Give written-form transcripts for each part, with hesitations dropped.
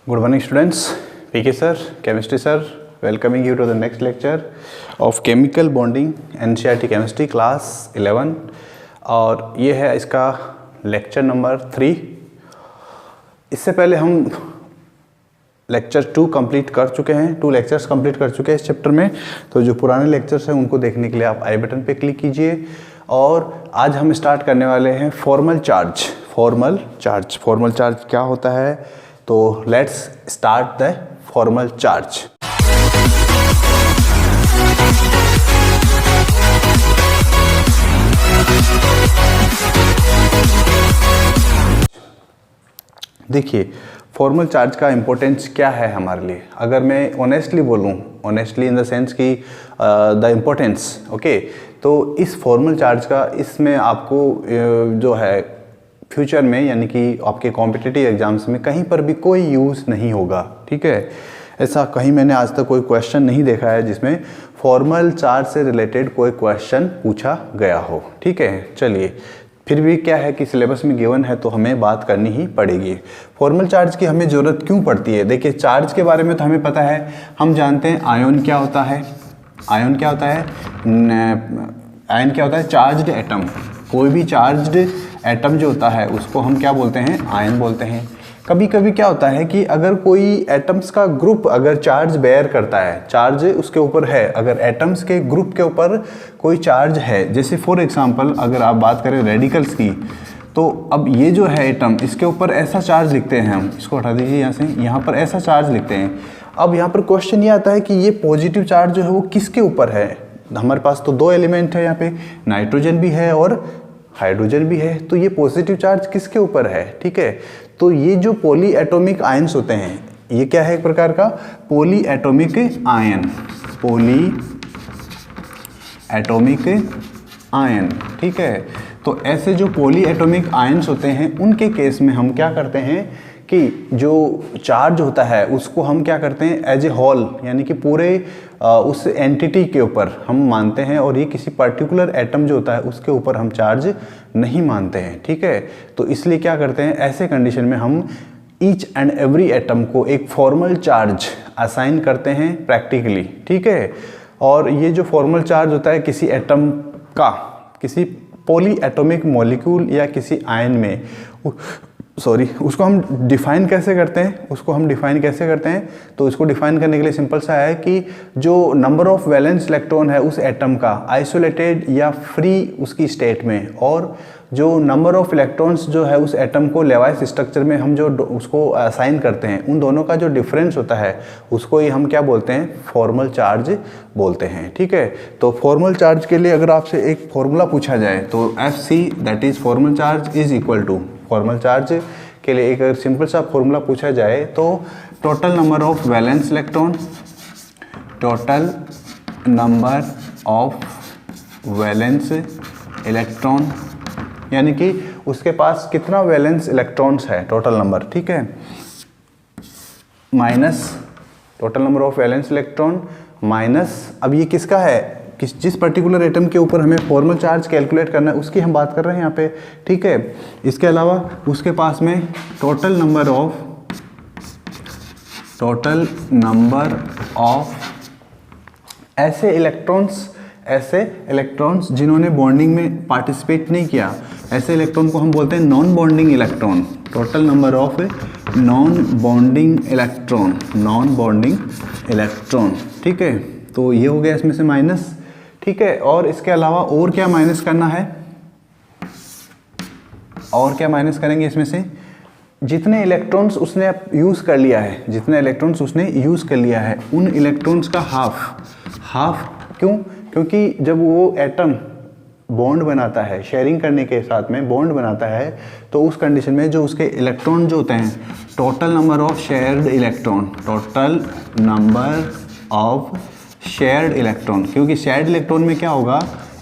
Good morning students, PK sir, chemistry sir, welcoming you to the next lecture of chemical bonding NCERT chemistry class 11 और ये है इसका lecture number 3। इससे पहले हम लेक्चर 2 कंप्लीट कर चुके हैं, 2 लेक्चर्स कंप्लीट कर चुके हैं इस चैप्टर में। तो जो पुराने लेक्चर्स हैं उनको देखने के लिए आप आई बटन पे क्लिक कीजिए। और आज हम स्टार्ट करने वाले हैं फॉर्मल चार्ज। फॉर्मल चार्ज क्या होता है, तो let's start the formal charge. देखिए फॉर्मल चार्ज का इम्पोर्टेंस क्या है हमारे लिए। अगर मैं ऑनेस्टली बोलूँ, ऑनेस्टली इन द सेंस कि द इम्पोर्टेंस ओके, तो इस फॉर्मल चार्ज का इसमें आपको जो है फ्यूचर में यानी कि आपके कॉम्पिटिटिव एग्जाम्स में कहीं पर भी कोई यूज़ नहीं होगा। ठीक है, ऐसा कहीं मैंने आज तक कोई क्वेश्चन नहीं देखा है जिसमें फॉर्मल चार्ज से रिलेटेड कोई क्वेश्चन पूछा गया हो। ठीक है, चलिए फिर भी क्या है कि सिलेबस में गिवन है तो हमें बात करनी ही पड़ेगी। फॉर्मल चार्ज की हमें ज़रूरत क्यों पड़ती है। देखिए चार्ज के बारे में तो हमें पता है, हम जानते हैं आयन क्या होता है। आयन क्या होता है? आयन क्या होता है? Charged atom. कोई भी चार्ज्ड एटम जो होता है उसको हम क्या बोलते हैं? आयन बोलते हैं। कभी कभी क्या होता है कि अगर कोई एटम्स का ग्रुप अगर चार्ज बेयर करता है, चार्ज उसके ऊपर है, अगर एटम्स के ग्रुप के ऊपर कोई चार्ज है, जैसे फॉर एग्जांपल अगर आप बात करें रेडिकल्स की, तो अब ये जो है एटम, इसके ऊपर ऐसा चार्ज लिखते हैं हम, इसको हटा दीजिए यहाँ से, यहाँ पर ऐसा चार्ज लिखते हैं। अब यहाँ पर क्वेश्चन ये आता है कि ये पॉजिटिव चार्ज जो है वो किसके ऊपर है। हमारे पास तो 2 एलिमेंट है यहाँ पे, नाइट्रोजन भी है और हाइड्रोजन भी है, तो ये पॉजिटिव चार्ज किसके ऊपर है। ठीक है, तो ये जो पॉली एटॉमिक आयन्स होते हैं, ये क्या है? एक प्रकार का poly atomic ion, poly atomic ion. ठीक है, तो ऐसे जो पॉली एटॉमिक आयन्स होते हैं उनके केस में हम क्या करते हैं कि जो चार्ज होता है उसको हम क्या करते हैं एज ए होल, यानी कि पूरे उस एंटिटी के ऊपर हम मानते हैं, और ये किसी पर्टिकुलर एटम जो होता है उसके ऊपर हम चार्ज नहीं मानते हैं। ठीक है, तो इसलिए क्या करते हैं, ऐसे कंडीशन में हम ईच एंड एवरी एटम को एक फॉर्मल चार्ज असाइन करते हैं प्रैक्टिकली। ठीक है, और ये जो फॉर्मल चार्ज होता है किसी एटम का, किसी पॉली एटॉमिक मॉलिक्यूल या किसी आयन में, उसको हम डिफ़ाइन कैसे करते हैं, तो इसको डिफ़ाइन करने के लिए सिंपल सा है कि जो नंबर ऑफ वैलेंस इलेक्ट्रॉन है उस एटम का आइसोलेटेड या फ्री उसकी स्टेट में, और जो नंबर ऑफ इलेक्ट्रॉन्स जो है उस एटम को लेवाइस स्ट्रक्चर में हम जो उसको असाइन करते हैं, उन दोनों का जो डिफरेंस होता है उसको ही हम क्या बोलते हैं? फॉर्मल चार्ज बोलते हैं। ठीक है, तो फॉर्मल चार्ज के लिए अगर आपसे एक फॉर्मूला पूछा जाए तो FC that is formal charge is equal to, formal charge के लिए एक अगर सिंपल सा फॉर्मूला पूछा जाए तो total number of valence electron, total number of valence electron, यानी कि उसके पास कितना वैलेंस इलेक्ट्रॉन्स है, टोटल नंबर। ठीक है, minus total number of valence electron minus, अब ये किसका है, जिस पर्टिकुलर एटम के ऊपर हमें फॉर्मल चार्ज कैलकुलेट करना है उसकी हम बात कर रहे हैं यहाँ पे। ठीक है, इसके अलावा उसके पास में टोटल नंबर ऑफ ऐसे इलेक्ट्रॉन्स जिन्होंने बॉन्डिंग में पार्टिसिपेट नहीं किया, ऐसे इलेक्ट्रॉन को हम बोलते हैं non bonding electron. Total number of non bonding electron. ठीक है, तो ये हो गया इसमें से माइनस। ठीक है, और इसके अलावा और क्या माइनस करना है, और क्या माइनस करेंगे इसमें से? जितने इलेक्ट्रॉन्स उसने यूज़ कर लिया है, उन इलेक्ट्रॉन्स का हाफ। क्यों? क्योंकि जब वो एटम बॉन्ड बनाता है, शेयरिंग करने के साथ में बॉन्ड बनाता है, तो उस कंडीशन में जो उसके इलेक्ट्रॉन जो होते हैं, total number of shared electron, क्योंकि शेयर्ड इलेक्ट्रॉन में क्या होगा,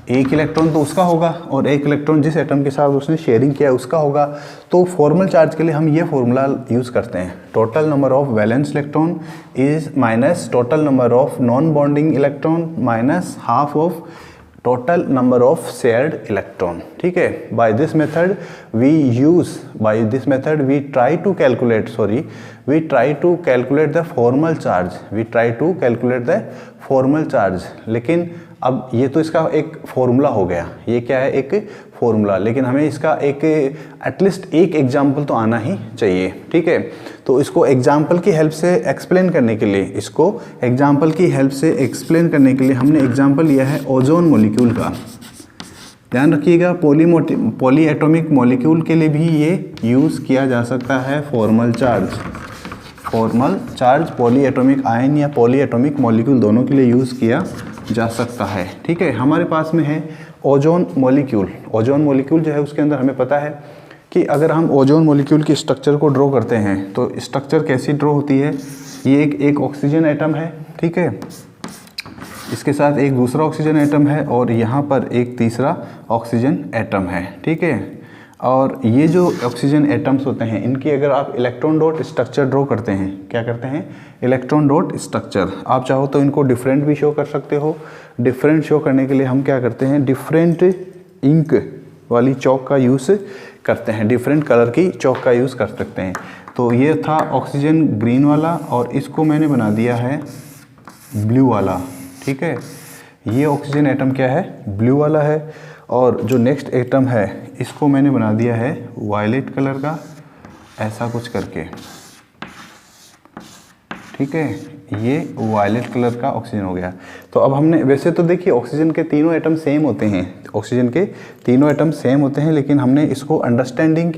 एक इलेक्ट्रॉन तो उसका होगा और एक इलेक्ट्रॉन जिस एटम के साथ उसने शेयरिंग किया है उसका होगा। तो फॉर्मल चार्ज के लिए हम ये फॉर्मूला यूज़ करते हैं, total number of valence electron is minus total number of non bonding electron minus half of total number of shared electron, ठीक है। By this method we try to calculate the formal charge, लेकिन अब ये तो इसका एक formula हो गया, ये क्या है, एक फॉर्मूला, लेकिन हमें इसका एक एटलीस्ट एक एग्जाम्पल तो आना ही चाहिए, ठीक है। तो इसको एग्जाम्पल की हेल्प से एक्सप्लेन करने के लिए हमने एग्जाम्पल लिया है ओजोन मॉलिक्यूल का। ध्यान रखिएगा, पॉली एटॉमिक मॉलिक्यूल के लिए भी ये यूज़ किया जा सकता है formal charge poly atomic ion या पॉली एटॉमिक मॉलिक्यूल दोनों के लिए यूज़ किया जा सकता है, ठीक है। हमारे पास में है ओजोन मॉलिक्यूल जो है उसके अंदर हमें पता है कि अगर हम ओजोन मॉलिक्यूल की स्ट्रक्चर को ड्रॉ करते हैं तो स्ट्रक्चर कैसी ड्रॉ होती है, ये एक ऑक्सीजन एटम है, ठीक है, इसके साथ एक दूसरा ऑक्सीजन एटम है और यहाँ पर एक तीसरा ऑक्सीजन एटम है, ठीक है। और ये जो ऑक्सीजन एटम्स होते हैं इनकी अगर आप इलेक्ट्रॉन डॉट स्ट्रक्चर ड्रॉ करते हैं, क्या करते हैं, इलेक्ट्रॉन डॉट स्ट्रक्चर, आप चाहो तो इनको डिफरेंट भी शो कर सकते हो। डिफरेंट शो करने के लिए हम क्या करते हैं, डिफरेंट इंक वाली चौक का यूज़ करते हैं, डिफरेंट कलर की चौक का यूज़ कर सकते हैं। तो ये था ऑक्सीजन ग्रीन वाला और इसको मैंने बना दिया है ब्लू वाला, ठीक है। ये ऑक्सीजन एटम क्या है, ब्लू वाला है, और जो नेक्स्ट एटम है इसको मैंने बना दिया है वायलेट कलर का, ऐसा कुछ करके, ठीक है, ये वायलेट कलर का ऑक्सीजन हो गया। तो अब हमने, वैसे तो देखिए ऑक्सीजन के तीनों एटम सेम होते हैं, लेकिन हमने इसको अंडरस्टैंडिंग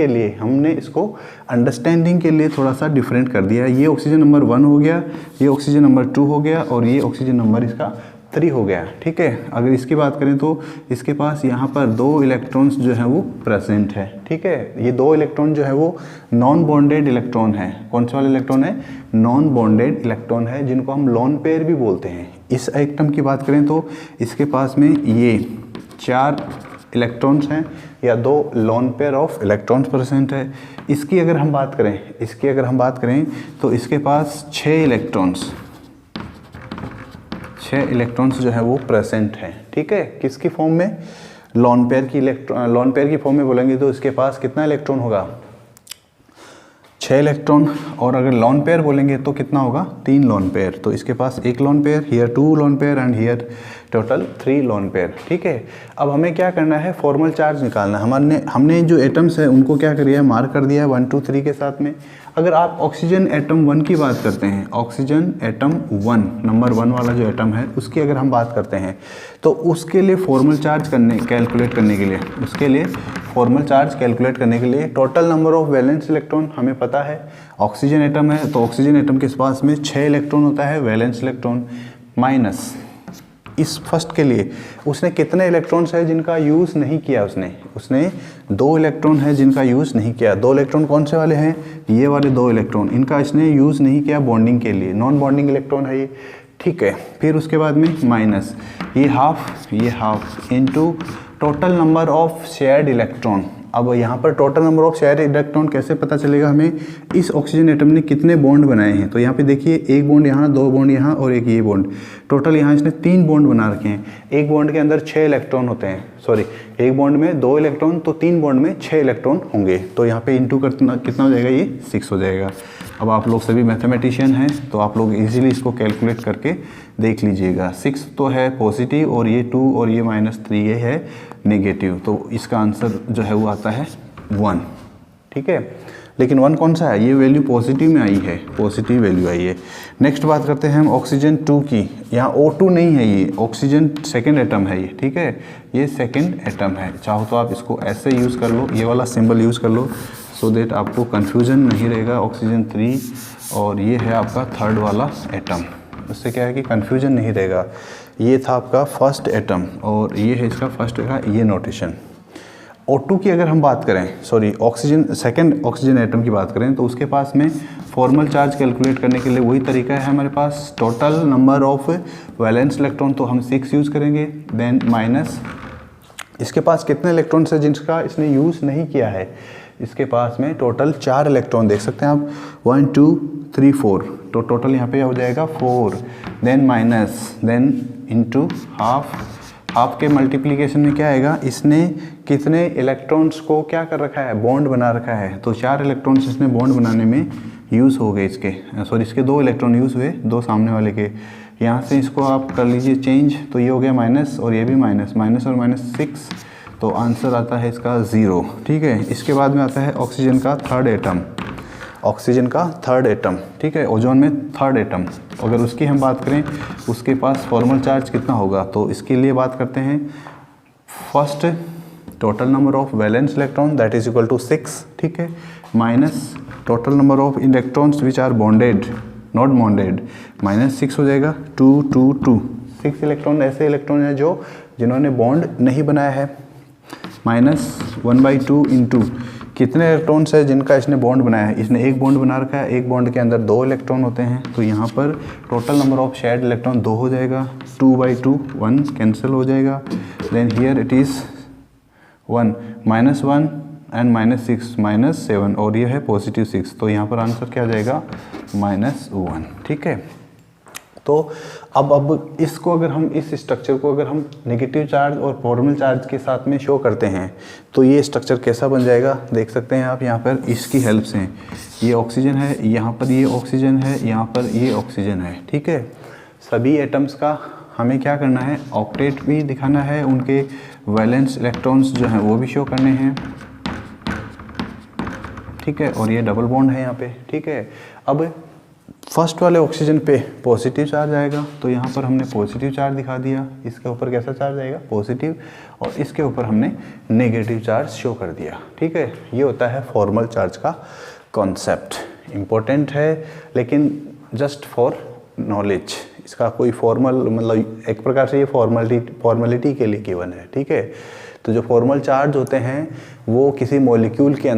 के लिए थोड़ा सा डिफरेंट कर दिया। ये ऑक्सीजन नंबर 1 हो गया, ये ऑक्सीजन नंबर 2 हो गया और ये ऑक्सीजन नंबर इसका 3 हो गया, ठीक है। अगर इसकी बात करें तो इसके पास यहाँ पर 2 इलेक्ट्रॉन्स जो हैं वो प्रेजेंट है, ठीक है। ये 2 इलेक्ट्रॉन जो है वो नॉन बॉन्डेड इलेक्ट्रॉन है। कौन सा वाला इलेक्ट्रॉन है, नॉन बॉन्डेड इलेक्ट्रॉन है, जिनको हम लोन पेयर भी बोलते हैं। इस एटम की बात करें तो इसके पास में ये 4 इलेक्ट्रॉन्स हैं या 2 lone pair of electrons present है। इसकी अगर हम बात करें तो इसके पास 6 इलेक्ट्रॉन्स जो है वो प्रेजेंट हैं, ठीक है। किसकी फॉर्म में, लोन पेयर की फॉर्म में बोलेंगे तो इसके पास कितना इलेक्ट्रॉन होगा, 6 इलेक्ट्रॉन, और अगर लोन पेयर बोलेंगे तो कितना होगा, 3 लोन पेयर। तो इसके पास 1 lone pair, here 2 lone pair and here total 3 lone pair, ठीक है। अब हमें क्या करना है, फॉर्मल चार्ज निकालना है। हमने जो एटम्स है उनको क्या कर दिया है, मार्क कर दिया है 1 2 3 के साथ में। अगर आप ऑक्सीजन एटम 1 की बात करते हैं, ऑक्सीजन एटम 1 नंबर 1 वाला जो एटम है उसकी अगर हम बात करते हैं तो उसके लिए फॉर्मल चार्ज कैलकुलेट करने के लिए total number of valence electron हमें पता है। ऑक्सीजन एटम है तो ऑक्सीजन एटम के पास में 6 इलेक्ट्रॉन होता है वैलेंस इलेक्ट्रॉन, माइनस इस फर्स्ट के लिए उसने कितने इलेक्ट्रॉन्स है जिनका यूज़ नहीं किया, उसने 2 इलेक्ट्रॉन है जिनका यूज़ नहीं किया। 2 इलेक्ट्रॉन कौन से वाले हैं, ये वाले 2 इलेक्ट्रॉन, इनका इसने यूज़ नहीं किया बॉन्डिंग के लिए, नॉन बॉन्डिंग इलेक्ट्रॉन है ये, ठीक है। फिर उसके बाद में माइनस ये half into total number of shared electron. अब यहाँ पर total number of shared electron कैसे पता चलेगा हमें, इस ऑक्सीजन एटम ने कितने बॉन्ड बनाए हैं। तो यहाँ पे देखिए 1 बॉन्ड यहाँ, 2 बॉन्ड यहाँ और एक ये बॉन्ड, टोटल यहाँ इसने 3 बॉन्ड बना रखे हैं। एक बॉन्ड के अंदर 6 इलेक्ट्रॉन होते हैं, सॉरी एक बॉन्ड में 2 इलेक्ट्रॉन, तो 3 बॉन्ड में 6 इलेक्ट्रॉन होंगे। तो यहाँ पे इंटू कितना हो जाएगा, ये 6 हो जाएगा। अब आप लोग सभी मैथमेटिशियन हैं तो आप लोग इजीली इसको कैलकुलेट करके देख लीजिएगा। 6 तो है पॉजिटिव और ये 2 और ये -3 ये है नेगेटिव, तो इसका आंसर जो है वो आता है 1, ठीक है। लेकिन 1 कौन सा है, ये वैल्यू पॉजिटिव में आई है, पॉजिटिव वैल्यू आई है। नेक्स्ट बात करते हैं हम ऑक्सीजन 2 की। यहाँ O2 नहीं है, ये ऑक्सीजन सेकेंड एटम है ये, ठीक है, ये सेकेंड एटम है। चाहो तो आप इसको ऐसे यूज़ कर लो, ये वाला सिंबल यूज़ कर लो, सो देट आपको कन्फ्यूज़न नहीं रहेगा। ऑक्सीजन 3 और ये है आपका थर्ड वाला एटम, उससे क्या है कि कन्फ्यूजन नहीं रहेगा। ये था आपका फर्स्ट एटम और ये है इसका फर्स्ट का ये नोटेशन। O2 की अगर हम बात करें, सॉरी सेकंड ऑक्सीजन एटम की बात करें तो उसके पास में फॉर्मल चार्ज कैलकुलेट करने के लिए वही तरीका है हमारे पास, total number of valence electron, तो हम 6 यूज़ करेंगे, देन माइनस इसके पास कितने इलेक्ट्रॉन्स है जिनका इसने यूज़ नहीं किया है। इसके पास में टोटल 4 इलेक्ट्रॉन देख सकते हैं आप, 1 2 3 4, तो टोटल यहाँ पे हो जाएगा 4, then minus, then into half, आपके मल्टीप्लिकेशन में क्या आएगा, इसने कितने इलेक्ट्रॉन्स को क्या कर रखा है, बॉन्ड बना रखा है, तो 4 इलेक्ट्रॉन्स इसने बॉन्ड बनाने में यूज़ हो गए, इसके 2 इलेक्ट्रॉन यूज़ हुए, 2 सामने वाले के। यहाँ से इसको आप कर लीजिए चेंज, तो ये हो गया माइनस और ये भी माइनस, माइनस और माइनस 6, तो आंसर आता है इसका 0। ठीक है, इसके बाद में आता है ऑक्सीजन का थर्ड एटम, ऑक्सीजन का थर्ड एटम। ठीक है, ओजोन में थर्ड एटम, अगर उसकी हम बात करें उसके पास फॉर्मल चार्ज कितना होगा, तो इसके लिए बात करते हैं first total number of valence electron that is equal to 6, ठीक है, minus total number of electrons which are bonded not bonded, minus 6 हो जाएगा, 2 2 2, 6 इलेक्ट्रॉन ऐसे इलेक्ट्रॉन हैं जिन्होंने बॉन्ड नहीं बनाया है, माइनस 1/2 इंटू कितने इलेक्ट्रॉन्स है जिनका इसने बॉन्ड बनाया है, इसने एक बॉन्ड बना रखा है, एक बॉन्ड के अंदर 2 इलेक्ट्रॉन होते हैं, तो यहाँ पर total number of shared electron 2 हो जाएगा, 2/2 1 कैंसिल हो जाएगा, then here it is 1 -1 and -6 -7 और ये है पॉजिटिव 6, तो यहाँ पर आंसर क्या हो जाएगा -1। ठीक है, तो अब इसको अगर हम इस स्ट्रक्चर को अगर हम नेगेटिव चार्ज और फॉर्मल चार्ज के साथ में शो करते हैं तो ये स्ट्रक्चर कैसा बन जाएगा, देख सकते हैं आप यहाँ पर इसकी हेल्प से, ये ऑक्सीजन है, यहाँ पर ये ऑक्सीजन है, यहाँ पर ये ऑक्सीजन है। ठीक है, सभी एटम्स का हमें क्या करना है, ऑक्टेट भी दिखाना है, उनके वैलेंस इलेक्ट्रॉन्स जो हैं वो भी शो करने हैं। ठीक है, और ये डबल बॉन्ड है यहाँ पे। ठीक है, अब फर्स्ट वाले ऑक्सीजन पे पॉजिटिव चार्ज आएगा, तो यहाँ पर हमने पॉजिटिव चार्ज दिखा दिया, इसके ऊपर कैसा चार्ज आएगा पॉजिटिव, और इसके ऊपर हमने नेगेटिव चार्ज शो कर दिया। ठीक है, ये होता है फॉर्मल चार्ज का कॉन्सेप्ट, इम्पोर्टेंट है लेकिन जस्ट फॉर नॉलेज, इसका कोई फॉर्मल मतलब एक प्रकार से ये फॉर्मेलिटी के लिए गिवन है। ठीक है, तो जो फॉर्मल चार्ज होते हैं वो किसी मॉलिक्यूल के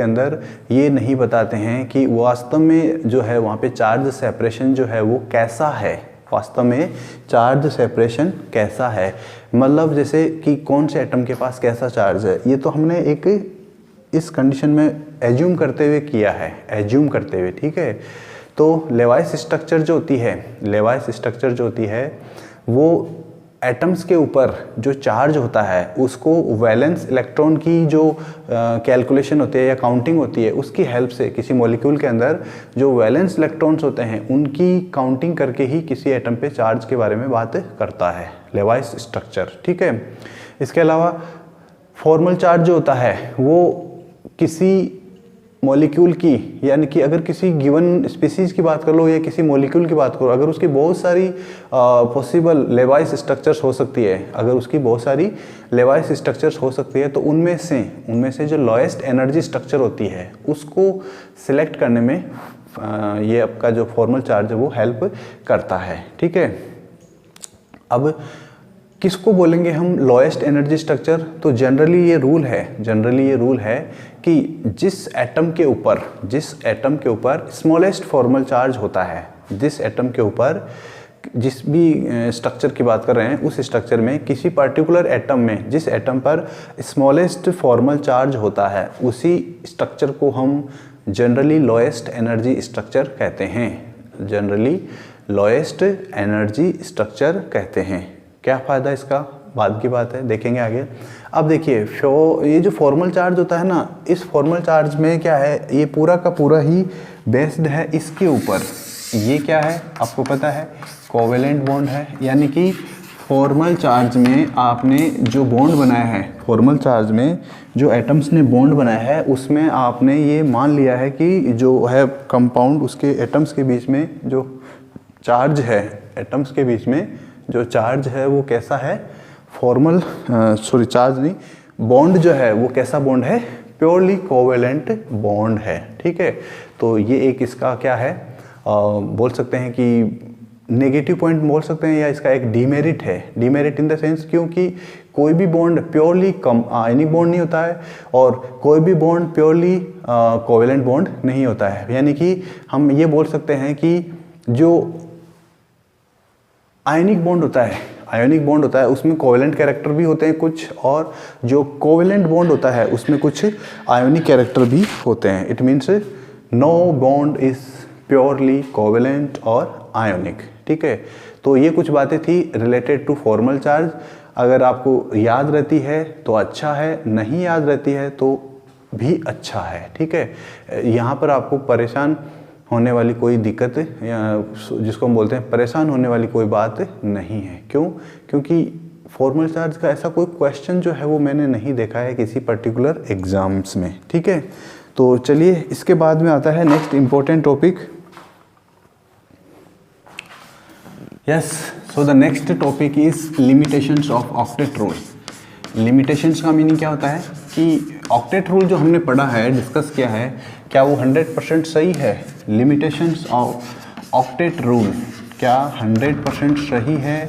अंदर ये नहीं बताते हैं कि वास्तव में जो है वहाँ पे चार्ज सेपरेशन जो है वो कैसा है, वास्तव में चार्ज सेपरेशन कैसा है, मतलब जैसे कि कौन से एटम के पास कैसा चार्ज है, ये तो हमने एक इस कंडीशन में एज्यूम करते हुए किया है, ठीक है। तो लेवाइस स्ट्रक्चर जो होती है वो एटम्स के ऊपर जो चार्ज होता है उसको वैलेंस इलेक्ट्रॉन की जो कैलकुलेशन होती है या काउंटिंग होती है उसकी हेल्प से किसी मॉलिक्यूल के अंदर जो वैलेंस इलेक्ट्रॉन्स होते हैं उनकी काउंटिंग करके ही किसी एटम पे चार्ज के बारे में बात करता है लेवाइस स्ट्रक्चर। ठीक है, इसके अलावा फॉर्मल चार्ज जो होता है वो किसी मॉलिक्यूल की, यानी कि अगर किसी गिवन स्पीसीज की बात कर लो या किसी मॉलिक्यूल की बात करो, अगर उसकी बहुत सारी पॉसिबल लेवाइस स्ट्रक्चर्स हो सकती है, तो उनमें से जो लोएस्ट एनर्जी स्ट्रक्चर होती है उसको सिलेक्ट करने में ये आपका जो फॉर्मल चार्ज है वो हेल्प करता है। ठीक है, अब किसको बोलेंगे हम लोएस्ट एनर्जी स्ट्रक्चर, तो जनरली ये रूल है कि जिस एटम के ऊपर स्मॉलेस्ट फॉर्मल चार्ज होता है, जिस एटम के ऊपर जिस भी स्ट्रक्चर की बात कर रहे हैं उस स्ट्रक्चर में किसी पर्टिकुलर एटम में जिस एटम पर स्मॉलेस्ट फॉर्मल चार्ज होता है उसी स्ट्रक्चर को हम जनरली लोएस्ट एनर्जी स्ट्रक्चर कहते हैं। क्या फ़ायदा इसका, बाद की बात है, देखेंगे आगे। अब देखिए ये जो फॉर्मल चार्ज होता है ना, इस फॉर्मल चार्ज में क्या है, ये पूरा का पूरा ही बेस्ड है इसके ऊपर, ये क्या है आपको पता है, कोवेलेंट बॉन्ड है, यानी कि फॉर्मल चार्ज में आपने जो बॉन्ड बनाया है, फॉर्मल चार्ज में जो एटम्स ने बॉन्ड बनाया है उसमें आपने ये मान लिया है कि जो है कंपाउंड उसके एटम्स के बीच में जो चार्ज है, एटम्स के बीच में जो चार्ज है वो कैसा है, बॉन्ड जो है वो कैसा बॉन्ड है, प्योरली कोवेलेंट बॉन्ड है। ठीक है, तो ये एक इसका क्या है, बोल सकते हैं कि नेगेटिव पॉइंट बोल सकते हैं, या इसका एक डीमेरिट है, डीमेरिट इन द सेंस क्योंकि कोई भी बॉन्ड प्योरली आयनिक बॉन्ड नहीं होता है और कोई भी बॉन्ड प्योरली कोवेलेंट बॉन्ड नहीं होता है, यानी कि हम ये बोल सकते हैं कि जो आयनिक बॉन्ड होता है उसमें कोवेलेंट कैरेक्टर भी होते हैं कुछ, और जो कोवेलेंट बॉन्ड होता है उसमें कुछ आयोनिक कैरेक्टर भी होते हैं। It means no bond is purely covalent और आयोनिक। ठीक है, तो ये कुछ बातें थी रिलेटेड टू फॉर्मल चार्ज। अगर आपको याद रहती है तो अच्छा है, नहीं याद रहती है तो भी अच्छा है, ठीक है। यहाँ पर आपको परेशान होने वाली कोई दिक्कत या जिसको हम बोलते हैं परेशान होने वाली कोई बात नहीं है। क्यों? क्योंकि फॉर्मल चार्ज का ऐसा कोई क्वेश्चन जो है वो मैंने नहीं देखा है किसी पर्टिकुलर एग्जाम्स में, ठीक है। तो चलिए इसके बाद में आता है next important topic. Yes, so the next topic is limitations of octet rule. Limitations का मीनिंग क्या होता है कि ऑक्टेट रूल जो हमने पढ़ा है, डिस्कस किया है, क्या वो 100% सही है? लिमिटेशंस ऑफ ऑक्टेट रूल क्या 100% सही है?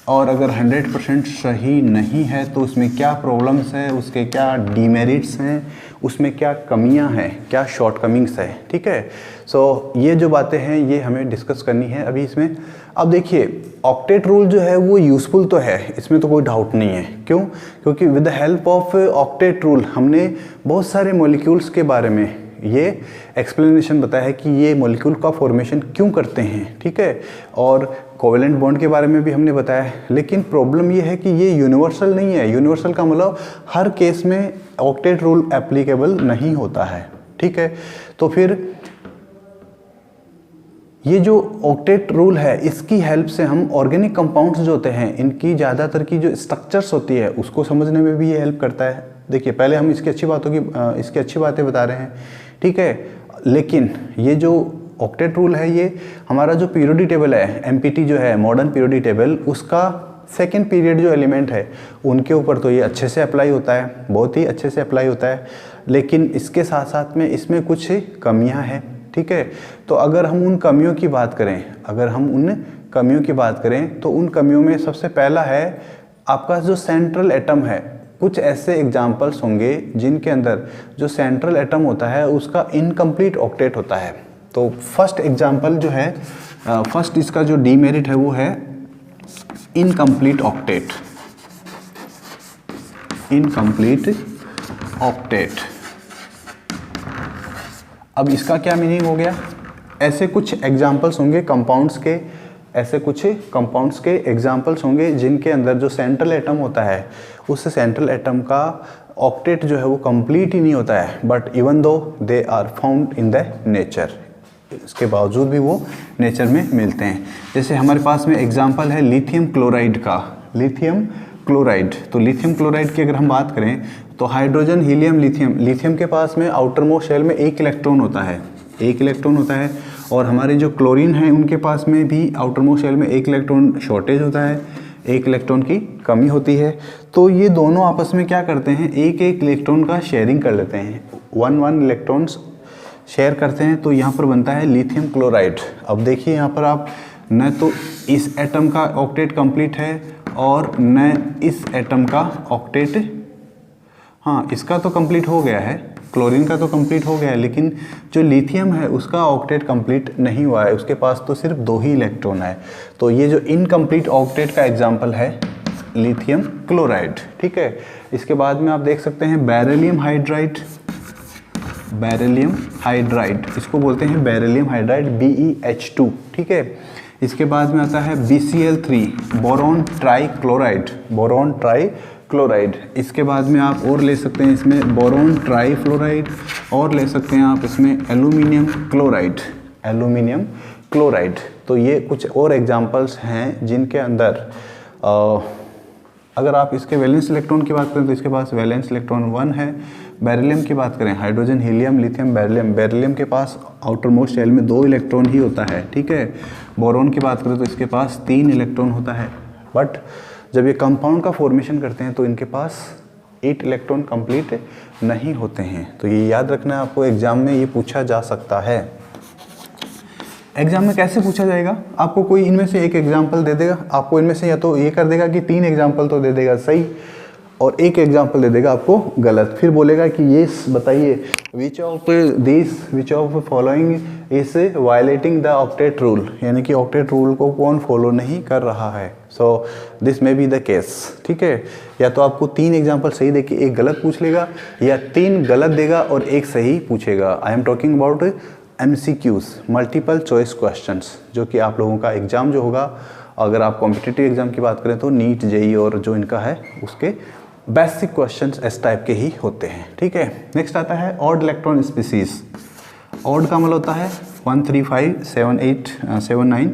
और अगर 100% सही नहीं है तो उसमें क्या प्रॉब्लम्स हैं, उसके क्या डीमेरिट्स हैं, उसमें क्या कमियां हैं, क्या शॉर्टकमिंग्स है, ठीक है। सो ये जो बातें हैं ये हमें डिस्कस करनी है अभी इसमें। अब देखिए ऑक्टेट रूल जो है वो यूज़फुल तो है, इसमें तो कोई डाउट नहीं है। क्यों? क्योंकि with the help of octet rule हमने बहुत सारे मॉलिक्यूल्स के बारे में ये एक्सप्लेनेशन बताया है कि ये मॉलिक्यूल का फॉर्मेशन क्यों करते हैं, ठीक है। और कोवेलेंट बॉन्ड के बारे में भी हमने बताया है। लेकिन प्रॉब्लम ये है कि ये यूनिवर्सल नहीं है। यूनिवर्सल का मतलब हर केस में ऑक्टेट रूल एप्लीकेबल नहीं होता है, ठीक है। तो फिर ये जो ऑक्टेट रूल है इसकी हेल्प से हम ऑर्गेनिक कंपाउंड्स जो होते हैं इनकी ज़्यादातर की जो स्ट्रक्चर्स होती है उसको समझने में भी ये हेल्प करता है। देखिए पहले हम इसकी अच्छी बातें बता रहे हैं, ठीक है। लेकिन ये जो ऑक्टेट रूल है ये हमारा जो पीरियोडिक टेबल है, एमपीटी जो है मॉडर्न पीरियोडिक टेबल, उसका सेकेंड पीरियड जो एलिमेंट है उनके ऊपर तो ये अच्छे से अप्लाई होता है, बहुत ही अच्छे से अप्लाई होता है। लेकिन इसके साथ साथ में इसमें कुछ कमियां हैं, ठीक है। तो अगर हम उन कमियों की बात करें तो उन कमियों में सबसे पहला है आपका जो सेंट्रल एटम है। कुछ ऐसे एग्जाम्पल्स होंगे जिनके अंदर जो सेंट्रल एटम होता है उसका इनकम्प्लीट ऑक्टेट होता है। तो फर्स्ट एग्जाम्पल जो है, फर्स्ट इसका जो डीमेरिट है वो है इनकम्प्लीट ऑक्टेट। इनकम्प्लीट ऑक्टेट, अब इसका क्या मीनिंग हो गया? ऐसे कुछ एग्जाम्पल्स होंगे कंपाउंड्स के, ऐसे कुछ कंपाउंड्स के एग्जाम्पल्स होंगे जिनके अंदर जो सेंट्रल एटम होता है उस सेंट्रल एटम का ऑक्टेट जो है वो कंप्लीट ही नहीं होता है, but even though they are found in the nature, इसके बावजूद भी वो नेचर में मिलते हैं। जैसे हमारे पास में एग्जाम्पल है लिथियम क्लोराइड का, लिथियम क्लोराइड। तो लिथियम क्लोराइड की अगर हम बात करें तो हाइड्रोजन हीलियम लिथियम, लिथियम के पास में आउटर मोस्ट शेल में एक इलेक्ट्रॉन होता है, एक इलेक्ट्रॉन होता है। और हमारे जो क्लोरीन है उनके पास में भी आउटर मोस्ट शेल में एक इलेक्ट्रॉन शॉर्टेज होता है, एक इलेक्ट्रॉन की कमी होती है। तो ये दोनों आपस में क्या करते हैं, एक एक इलेक्ट्रॉन का शेयरिंग कर लेते हैं, 1 इलेक्ट्रॉन्स शेयर करते हैं। तो यहाँ पर बनता है लिथियम क्लोराइड। अब देखिए यहाँ पर आप न तो इस एटम का ऑक्टेट कंप्लीट है और न इस एटम का ऑक्टेट, हाँ इसका तो कंप्लीट हो गया है, क्लोरीन का तो कंप्लीट हो गया है, लेकिन जो लिथियम है उसका ऑक्टेट कंप्लीट नहीं हुआ है, उसके पास तो सिर्फ 2 ही इलेक्ट्रॉन है। तो ये जो इनकम्प्लीट ऑक्टेट का एग्जांपल है लिथियम क्लोराइड, ठीक है। इसके बाद में आप देख सकते हैं बेरिलियम हाइड्राइड, बेरिलियम हाइड्राइड, इसको बोलते हैं बेरिलियम हाइड्राइड BeH2, ठीक है। इसके बाद में आता है BCl3 boron trichloride, boron trichloride. इसके बाद में आप और ले सकते हैं इसमें बोरॉन ट्राइफ्लोराइड, और ले सकते हैं आप इसमें एल्यूमिनियम क्लोराइड, एल्यूमिनियम क्लोराइड। तो ये कुछ और एग्जांपल्स हैं जिनके अंदर अगर आप इसके वैलेंस इलेक्ट्रॉन की बात करें तो इसके पास वैलेंस इलेक्ट्रॉन 1 है। बेरिलियम की बात करें, hydrogen helium lithium beryllium, beryllium के पास आउटर मोस्ट शेल में 2 इलेक्ट्रॉन ही होता है, ठीक है। बोरॉन की बात करें तो इसके पास 3 इलेक्ट्रॉन होता है, बट जब ये कंपाउंड का फॉर्मेशन करते हैं तो इनके पास 8 इलेक्ट्रॉन कंप्लीट नहीं होते हैं। तो ये याद रखना है आपको, एग्जाम में ये पूछा जा सकता है। एग्जाम में कैसे पूछा जाएगा, आपको कोई इनमें से एक एग्जाम्पल दे देगा, आपको इनमें से या तो ये कर देगा कि 3 एग्जाम्पल तो दे देगा सही और एक एग्जाम्पल दे देगा आपको गलत, फिर बोलेगा कि ये बताइए which of following is violating the octet rule, यानी कि ऑक्टेट रूल को कौन फॉलो नहीं कर रहा है। So this may be the case, ठीक है। या तो आपको 3 एग्जाम्पल सही दे के एक गलत पूछ लेगा, या 3 गलत देगा और एक सही पूछेगा। I am talking about MCQs, multiple choice questions, जो कि आप लोगों का एग्जाम जो होगा अगर आप कॉम्पिटिटिव एग्जाम की बात करें तो नीट, जेई और जो इनका है उसके बेसिक क्वेश्चंस इस टाइप के ही होते हैं, ठीक है। नेक्स्ट आता है ऑड इलेक्ट्रॉन स्पीसीज। ऑड का मतलब होता है 1 3 5 7 8 7 9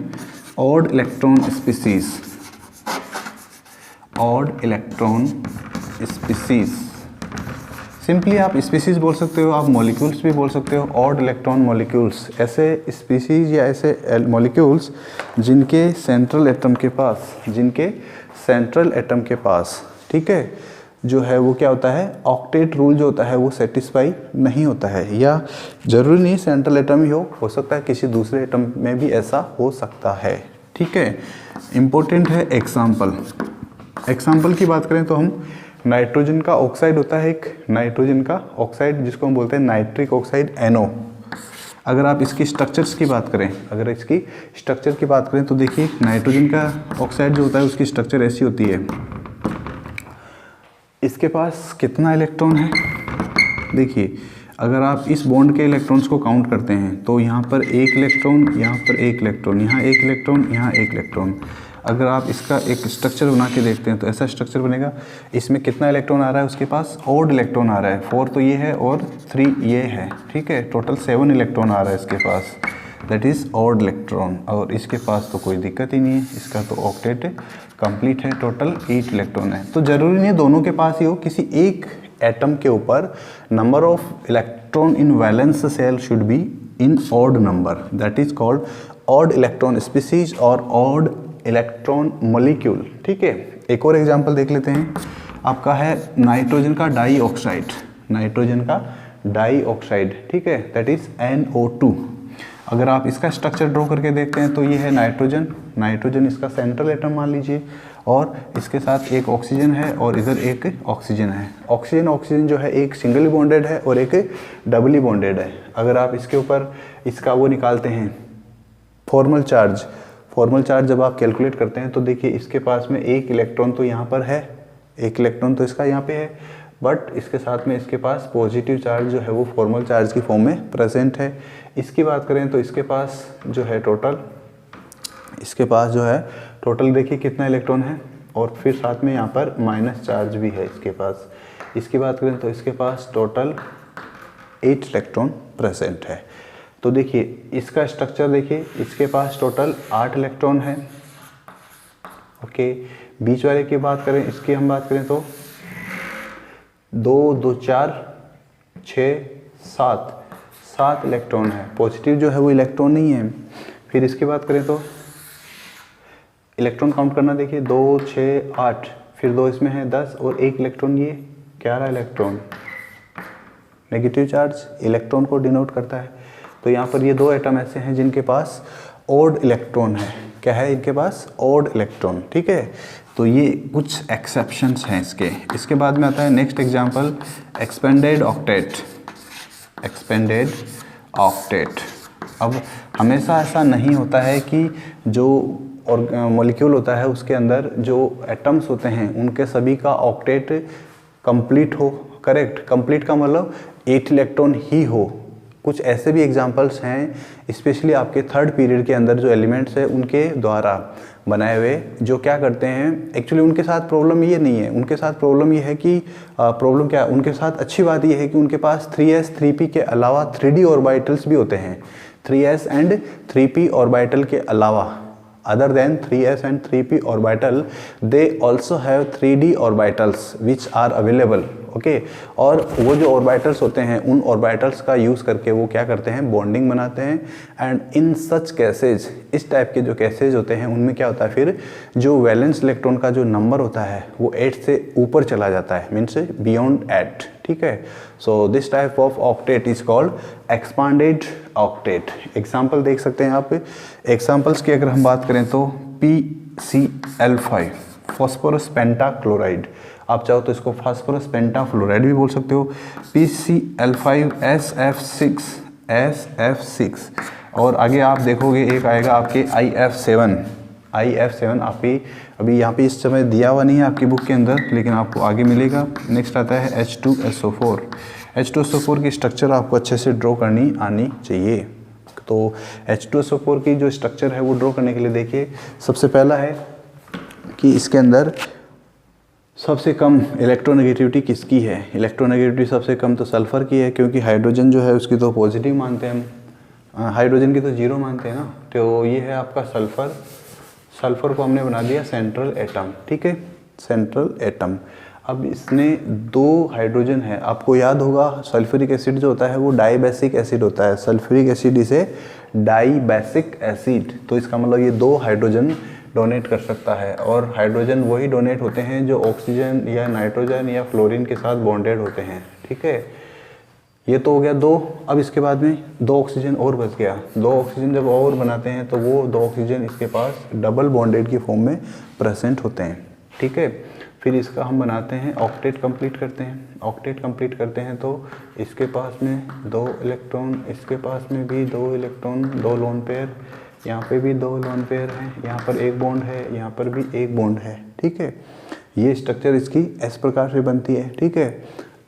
odd electron species. Odd electron species, simply आप स्पीसीज बोल सकते हो, आप मॉलिक्यूल्स भी बोल सकते हो। ऑड इलेक्ट्रॉन मॉलिक्यूल्स, ऐसे स्पीसीज या ऐसे मॉलिक्यूल्स जिनके सेंट्रल एटम के पास ठीक है जो है वो क्या होता है, ऑक्टेट रूल जो होता है वो सेटिस्फाई नहीं होता है, या जरूरी नहीं सेंट्रल एटम ही हो सकता है किसी दूसरे एटम में भी ऐसा हो सकता है, ठीक है। इम्पोर्टेंट है एग्जाम्पल की बात करें तो हम नाइट्रोजन का ऑक्साइड होता है, एक नाइट्रोजन का ऑक्साइड जिसको हम बोलते हैं नाइट्रिक ऑक्साइड NO। अगर आप इसकी स्ट्रक्चर्स की बात करें, तो देखिए नाइट्रोजन का ऑक्साइड जो होता है उसकी स्ट्रक्चर ऐसी होती है, इसके पास कितना इलेक्ट्रॉन है, देखिए अगर आप इस बॉन्ड के इलेक्ट्रॉन्स को काउंट करते हैं तो यहाँ पर एक इलेक्ट्रॉन, यहाँ पर एक इलेक्ट्रॉन, यहाँ एक इलेक्ट्रॉन, यहाँ एक इलेक्ट्रॉन। अगर आप इसका एक स्ट्रक्चर बना के देखते हैं तो ऐसा स्ट्रक्चर बनेगा। इसमें कितना इलेक्ट्रॉन आ रहा है, उसके पास ऑड इलेक्ट्रॉन आ रहा है, 4 तो ये है और 3 ये है, ठीक है। टोटल 7 इलेक्ट्रॉन आ रहा है इसके पास, दैट इज़ ऑड इलेक्ट्रॉन। और इसके पास तो कोई दिक्कत ही नहीं है, इसका तो ऑक्टेट कंप्लीट है, टोटल 8 इलेक्ट्रॉन है। तो जरूरी नहीं दोनों के पास ही हो, किसी एक एटम के ऊपर number of electron in valence shell should be in odd number, that is called odd electron species और ऑड इलेक्ट्रॉन मॉलिक्यूल, ठीक है। एक और एग्जांपल देख लेते हैं, आपका है नाइट्रोजन का डाइऑक्साइड, ठीक है, दैट इज NO2। अगर आप इसका स्ट्रक्चर ड्रॉ करके देखते हैं तो ये है नाइट्रोजन इसका सेंट्रल एटम मान लीजिए, और इसके साथ एक ऑक्सीजन है और इधर एक ऑक्सीजन है। ऑक्सीजन जो है एक सिंगली बॉन्डेड है और एक डबली बॉन्डेड है। अगर आप इसके ऊपर इसका वो निकालते हैं फॉर्मल चार्ज जब आप कैलकुलेट करते हैं तो देखिए इसके पास में एक इलेक्ट्रॉन तो यहाँ पर है, एक इलेक्ट्रॉन तो इसका यहाँ पे है, बट इसके साथ में इसके पास पॉजिटिव चार्ज जो है वो फॉर्मल चार्ज की फॉर्म में प्रेजेंट है। इसकी बात करें तो इसके पास जो है टोटल देखिए कितना इलेक्ट्रॉन है, और फिर साथ में यहाँ पर माइनस चार्ज भी है इसके पास। इसकी बात करें तो इसके पास टोटल 8 इलेक्ट्रॉन प्रेजेंट है। तो देखिए इसका स्ट्रक्चर देखिए, इसके पास टोटल 8 इलेक्ट्रॉन है, ओके। बीच वाले की बात करें, इसकी हम बात करें तो 2 2 4 6 7 इलेक्ट्रॉन है। पॉजिटिव जो है वो इलेक्ट्रॉन नहीं है। फिर इसकी बात करें तो इलेक्ट्रॉन काउंट करना, देखिए 2 6 8, फिर 2 इसमें है 10 और एक इलेक्ट्रॉन, ये 11 इलेक्ट्रॉन। नेगेटिव चार्ज इलेक्ट्रॉन को डिनोट करता है। तो यहाँ पर ये 2 एटम ऐसे हैं जिनके पास ऑड इलेक्ट्रॉन है। क्या है इनके पास? ऑड इलेक्ट्रॉन, ठीक है। तो ये कुछ एक्सेप्शंस हैं इसके बाद में आता है नेक्स्ट एग्जांपल, एक्सपेंडेड ऑक्टेट। अब हमेशा ऐसा नहीं होता है कि जो और मॉलिक्यूल होता है उसके अंदर जो एटम्स होते हैं उनके सभी का ऑक्टेट कंप्लीट हो, करेक्ट। कंप्लीट का मतलब 8 इलेक्ट्रॉन ही हो। कुछ ऐसे भी एग्जांपल्स हैं, स्पेशली आपके 3rd पीरियड के अंदर जो एलिमेंट्स है उनके द्वारा बनाए हुए, जो क्या करते हैं, एक्चुअली उनके साथ प्रॉब्लम ये नहीं है, उनके साथ प्रॉब्लम ये है कि प्रॉब्लम क्या है, उनके साथ अच्छी बात ये है कि उनके पास 3s 3p के अलावा 3d ऑर्बिटल्स भी होते हैं। 3s एंड 3p ऑर्बिटल के अलावा, other than 3s and 3p orbital, they also have 3d orbitals which are available, okay। और वो जो ऑर्बिटल्स होते हैं उन ऑर्बिटल्स का यूज़ करके वो क्या करते हैं, बॉन्डिंग बनाते हैं। एंड इन सच केसेज, इस टाइप के जो केसेज होते हैं उनमें क्या होता है, फिर जो वैलेंस इलेक्ट्रॉन का जो नंबर होता है वो 8 से ऊपर चला जाता है, मीन्स बियॉन्ड 8, ठीक है। So this type of octet is called expanded octet. Example देख सकते हैं आप। एग्जाम्पल्स की अगर हम बात करें तो PCl5 फॉस्फोरस पेंटाक्लोराइड, आप चाहो तो इसको फास्फोरस पेंटाफ्लोराइड भी बोल सकते हो। PCl5 SF6 और आगे आप देखोगे एक आएगा आपके IF7 आपकी अभी यहाँ पे इस समय दिया हुआ नहीं है आपकी बुक के अंदर, लेकिन आपको आगे मिलेगा। नेक्स्ट आता है H2SO4 की स्ट्रक्चर आपको अच्छे से ड्रॉ करनी आनी चाहिए। तो H2SO4 की जो स्ट्रक्चर है वो ड्रॉ करने के लिए देखिए, सबसे पहला है कि इसके अंदर सबसे कम इलेक्ट्रोनेगेटिविटी किसकी है। इलेक्ट्रोनेगेटिविटी सबसे कम तो सल्फ़र की है, क्योंकि हाइड्रोजन जो है उसकी तो पॉजिटिव मानते हैं हम, हाइड्रोजन की तो जीरो मानते हैं ना। तो ये है आपका सल्फ़र। सल्फ़र को हमने बना दिया सेंट्रल एटम, ठीक है, सेंट्रल एटम। अब इसने 2 हाइड्रोजन है, आपको याद होगा सल्फ्यूरिक एसिड जो होता है वो डाइबेसिक एसिड होता है। सल्फ्यूरिक एसिड इसे डाइबेसिक एसिड, तो इसका मतलब ये 2 हाइड्रोजन डोनेट कर सकता है। और हाइड्रोजन वही डोनेट होते हैं जो ऑक्सीजन या नाइट्रोजन या फ्लोरीन के साथ बॉन्डेड होते हैं, ठीक है। ये तो हो गया 2। अब इसके बाद में 2 ऑक्सीजन और बच गया। 2 ऑक्सीजन जब और बनाते हैं तो वो 2 ऑक्सीजन इसके पास डबल बॉन्डेड की फॉर्म में प्रेजेंट होते हैं, ठीक है। फिर इसका हम बनाते हैं ऑक्टेट कंप्लीट करते हैं। ऑक्टेट कंप्लीट करते हैं तो इसके पास में 2 इलेक्ट्रॉन, इसके पास में भी 2 इलेक्ट्रॉन, 2 लोन पेयर, यहाँ पे भी 2 लोन पेयर हैं, यहाँ पर 1 बॉन्ड है, यहाँ पर भी 1 बॉन्ड है, ठीक है। ये स्ट्रक्चर इसकी इस प्रकार से बनती है, ठीक है।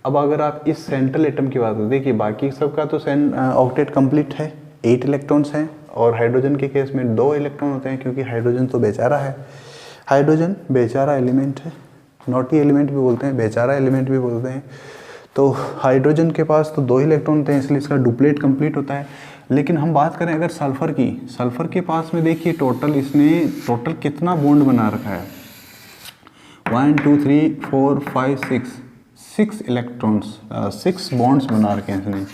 अब अगर आप इस सेंट्रल एटम की बात करें, देखिए बाकी सबका तो ऑक्टेट कंप्लीट है, 8 इलेक्ट्रॉन्स हैं, और हाइड्रोजन के केस में 2 इलेक्ट्रॉन होते हैं, क्योंकि हाइड्रोजन तो बेचारा है। हाइड्रोजन बेचारा एलिमेंट है, नॉटी एलिमेंट भी बोलते हैं, बेचारा एलिमेंट भी बोलते हैं। तो हाइड्रोजन के पास तो 2 इलेक्ट्रॉन होते हैं, इसलिए इसका डुप्लेट कंप्लीट होता है। लेकिन हम बात करें अगर सल्फ़र की, सल्फ़र के पास में देखिए टोटल कितना बॉन्ड बना रखा है, 1 2 3 4 5 6 इलेक्ट्रॉन्स, 6 बॉन्ड्स बना रखे हैं इसने।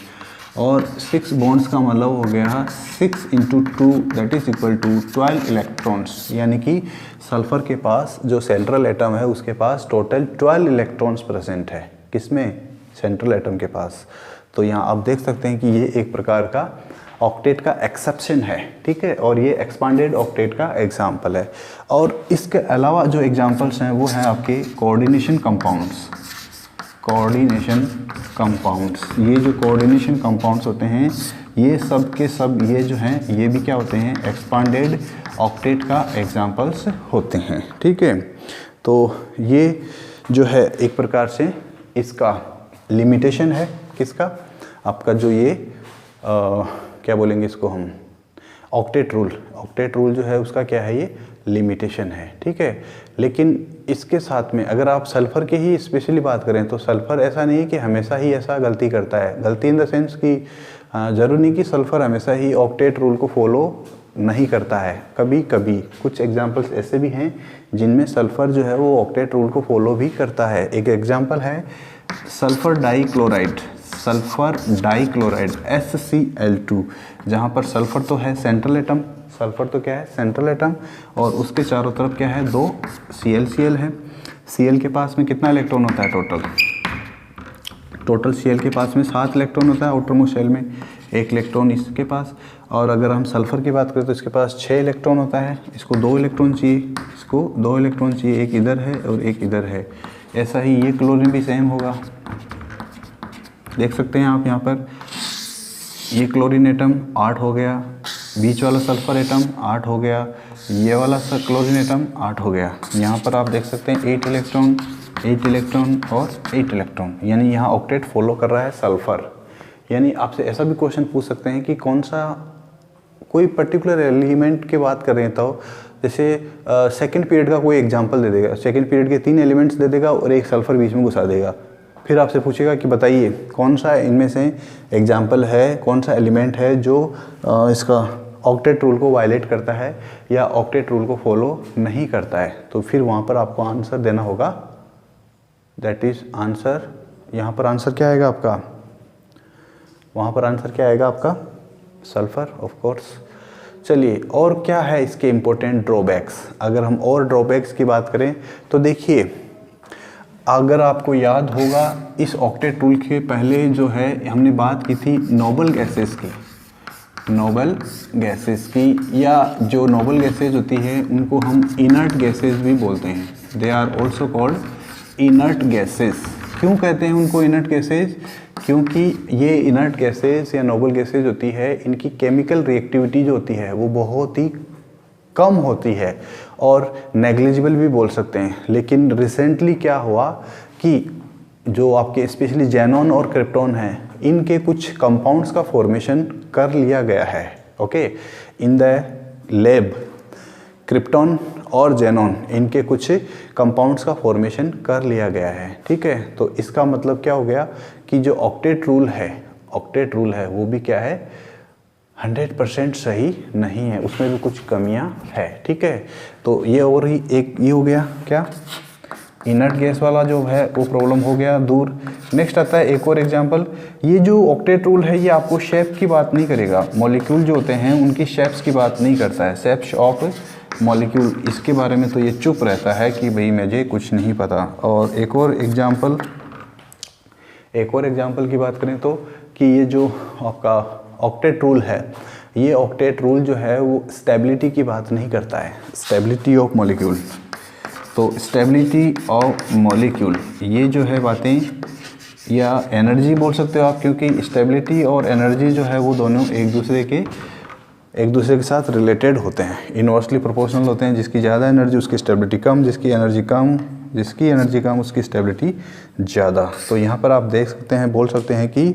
और 6 बॉन्ड्स का मतलब हो गया 6 × 2 that is equal to 12 electrons. यानी कि सल्फ़र के पास जो सेंट्रल एटम है उसके पास टोटल 12 इलेक्ट्रॉन्स प्रेजेंट है। किसमें? सेंट्रल एटम के पास। तो यहाँ आप देख सकते हैं कि ये एक प्रकार का ऑक्टेट का एक्सेप्शन है, ठीक है, और ये एक्सपांडेड ऑक्टेट का एग्जाम्पल है। और इसके अलावा जो एग्जाम्पल्स हैं वो हैं आपके कोऑर्डिनेशन कंपाउंड्स। कोऑर्डिनेशन कंपाउंड्स, ये जो कोऑर्डिनेशन कंपाउंड्स होते हैं ये सब के सब ये जो हैं ये भी क्या होते हैं, एक्सपांडेड ऑक्टेट का एग्जाम्पल्स होते हैं, ठीक है। तो ये जो है एक प्रकार से इसका लिमिटेशन है, किसका, आपका जो ये क्या बोलेंगे इसको हम, ऑक्टेट रूल। ऑक्टेट रूल जो है उसका क्या है, ये लिमिटेशन है, ठीक है। लेकिन इसके साथ में अगर आप सल्फ़र की ही स्पेशली बात करें तो सल्फ़र ऐसा नहीं है कि हमेशा ही ऐसा गलती करता है। गलती इन द सेंस कि ज़रूरी नहीं कि सल्फ़र हमेशा ही ऑक्टेट रूल को फॉलो नहीं करता है, कभी कभी कुछ एग्जांपल्स ऐसे भी हैं जिनमें सल्फ़र जो है वो ऑक्टेट रूल को फॉलो भी करता है। एक एग्जांपल है sulphur dichloride, sulphur dichloride SCl2, जहाँ पर सल्फ़र तो है सेंट्रल एटम, सल्फ़र तो क्या है सेंट्रल एटम, और उसके चारों तरफ क्या है 2 Cl है। Cl के पास में कितना इलेक्ट्रॉन होता है टोटल Cl के पास में 7 इलेक्ट्रॉन होता है आउटर मोस्ट शेल में, 1 इलेक्ट्रॉन इसके पास। और अगर हम सल्फ़र की बात करें तो इसके पास 6 इलेक्ट्रॉन होता है, इसको 2 इलेक्ट्रॉन चाहिए, इसको 2 इलेक्ट्रॉन चाहिए, एक इधर है और एक इधर है। ऐसा ही ये क्लोरीन भी सेम होगा, देख सकते हैं आप यहाँ पर, ये क्लोरीन एटम 8 हो गया, बीच वाला सल्फ़र एटम 8 हो गया, ये वाला क्लोरीन एटम 8 हो गया। यहाँ पर आप देख सकते हैं 8 इलेक्ट्रॉन 8 इलेक्ट्रॉन और 8 इलेक्ट्रॉन, यानी यहाँ ऑक्टेट फॉलो कर रहा है सल्फ़र। यानी आपसे ऐसा भी क्वेश्चन पूछ सकते हैं कि कौन सा कोई पर्टिकुलर एलिमेंट की बात कर रहे हैं, तो जैसे सेकंड पीरियड का कोई एग्जांपल दे देगा, सेकंड पीरियड के 3 एलिमेंट्स दे देगा और एक सल्फ़र बीच में घुसा देगा, फिर आपसे पूछेगा कि बताइए कौन सा इनमें से एग्जांपल है, कौन सा एलिमेंट है जो इसका ऑक्टेट रूल को वायलेट करता है या ऑक्टेट रूल को फॉलो नहीं करता है। तो फिर वहाँ पर आपको आंसर देना होगा, दैट इज़ आंसर, यहाँ पर आंसर क्या आएगा आपका, वहाँ पर आंसर क्या आएगा आपका, सल्फ़र ऑफ कोर्स। चलिए और क्या है इसके इम्पोर्टेंट ड्रॉबैक्स। अगर हम और ड्रॉबैक्स की बात करें तो देखिए, अगर आपको याद होगा इस ऑक्टेट रूल के पहले जो है हमने बात की थी नोबल गैसेस की, नोबल गैसेस की, या जो नोबल गैसेज होती है उनको हम इनर्ट गैसेज भी बोलते हैं, they are also called inert gases. क्यों कहते हैं उनको इनर्ट गैसेज, क्योंकि ये इनर्ट गैसेज या नोबल गैसेज होती है, इनकी केमिकल रिएक्टिविटी जो होती है वो बहुत ही कम होती है और नेग्लिजिबल भी बोल सकते हैं। लेकिन रिसेंटली क्या हुआ कि जो आपके स्पेशली जेनॉन और क्रिप्टॉन हैं, इनके कुछ कंपाउंड्स का फॉर्मेशन कर लिया गया है, okay. In the lab krypton और जेनॉन इनके कुछ कंपाउंड्स का फॉर्मेशन कर लिया गया है, ठीक है। तो इसका मतलब क्या हो गया कि जो ऑक्टेट रूल है वो भी क्या है, 100% सही नहीं है, उसमें भी कुछ कमियां है, ठीक है। तो ये और ही एक ये हो गया क्या, इनर्ट गैस वाला जो है वो प्रॉब्लम हो गया दूर। नेक्स्ट आता है एक और एग्जांपल, ये जो ऑक्टेट रूल है ये आपको शेप की बात नहीं करेगा, मॉलिक्यूल जो होते हैं उनकी शेप्स की बात नहीं करता है, शेप्स ऑफ मॉलिक्यूल, इसके बारे में तो ये चुप रहता है कि भाई मुझे कुछ नहीं पता। और एक और एग्जांपल की बात करें तो कि ये जो आपका ऑक्टेट रूल है, ये ऑक्टेट रूल जो है वो स्टेबिलिटी की बात नहीं करता है, स्टेबिलिटी ऑफ मॉलिक्यूल। तो स्टेबिलिटी ऑफ मॉलिक्यूल ये जो है बातें, या एनर्जी बोल सकते हो आप, क्योंकि स्टेबिलिटी और एनर्जी जो है वो दोनों एक दूसरे के साथ रिलेटेड होते हैं, इनवर्सली प्रोपोर्शनल होते हैं। जिसकी ज़्यादा एनर्जी उसकी स्टेबिलिटी कम, जिसकी एनर्जी कम उसकी स्टेबिलिटी ज़्यादा। तो यहाँ पर आप देख सकते हैं, बोल सकते हैं कि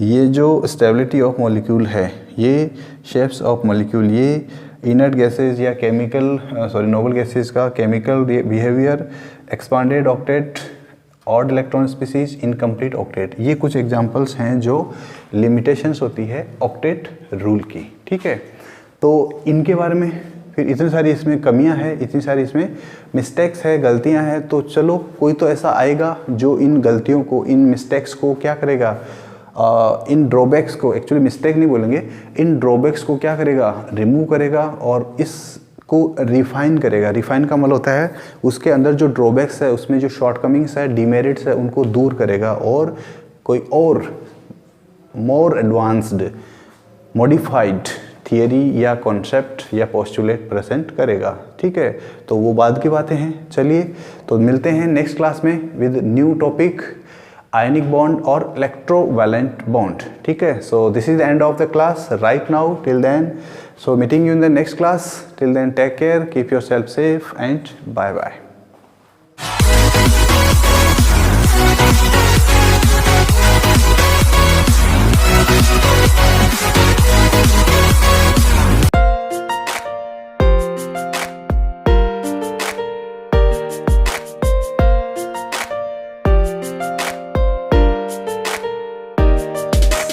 ये जो स्टेबिलिटी ऑफ मॉलिक्यूल है, ये शेप्स ऑफ मॉलिक्यूल, ये इनर्ट गैसेज या नोबल गैसेज का chemical behaviour, expanded octet, odd electron species, incomplete octet, ये कुछ एग्जांपल्स हैं जो लिमिटेशंस होती है ऑक्टेट रूल की, ठीक है। तो इनके बारे में फिर इतनी सारी इसमें कमियां हैं, इतनी सारी इसमें मिस्टेक्स है, गलतियां हैं, तो चलो कोई तो ऐसा आएगा जो इन गलतियों को, इन मिस्टेक्स को क्या करेगा, इन ड्रॉबैक्स को, एक्चुअली मिस्टेक नहीं बोलेंगे, इन ड्रॉबैक्स को क्या करेगा, रिमूव करेगा और इसको रिफाइन करेगा। रिफाइन का मतलब होता है उसके अंदर जो ड्रॉबैक्स है, उसमें जो शॉर्टकमिंग्स है, डिमेरिट्स है, उनको दूर करेगा और कोई और मोर एडवांस्ड मॉडिफाइड थियरी या कॉन्सेप्ट या पोस्टुलेट प्रेजेंट करेगा, ठीक है। तो वो बाद की बातें हैं। चलिए तो मिलते हैं नेक्स्ट क्लास में with new topic, ionic bond और इलेक्ट्रोवैलेंट बॉन्ड, ठीक है। So this is the end of the class right now, till then, so meeting you in the next class, till then take care, keep yourself safe and bye bye.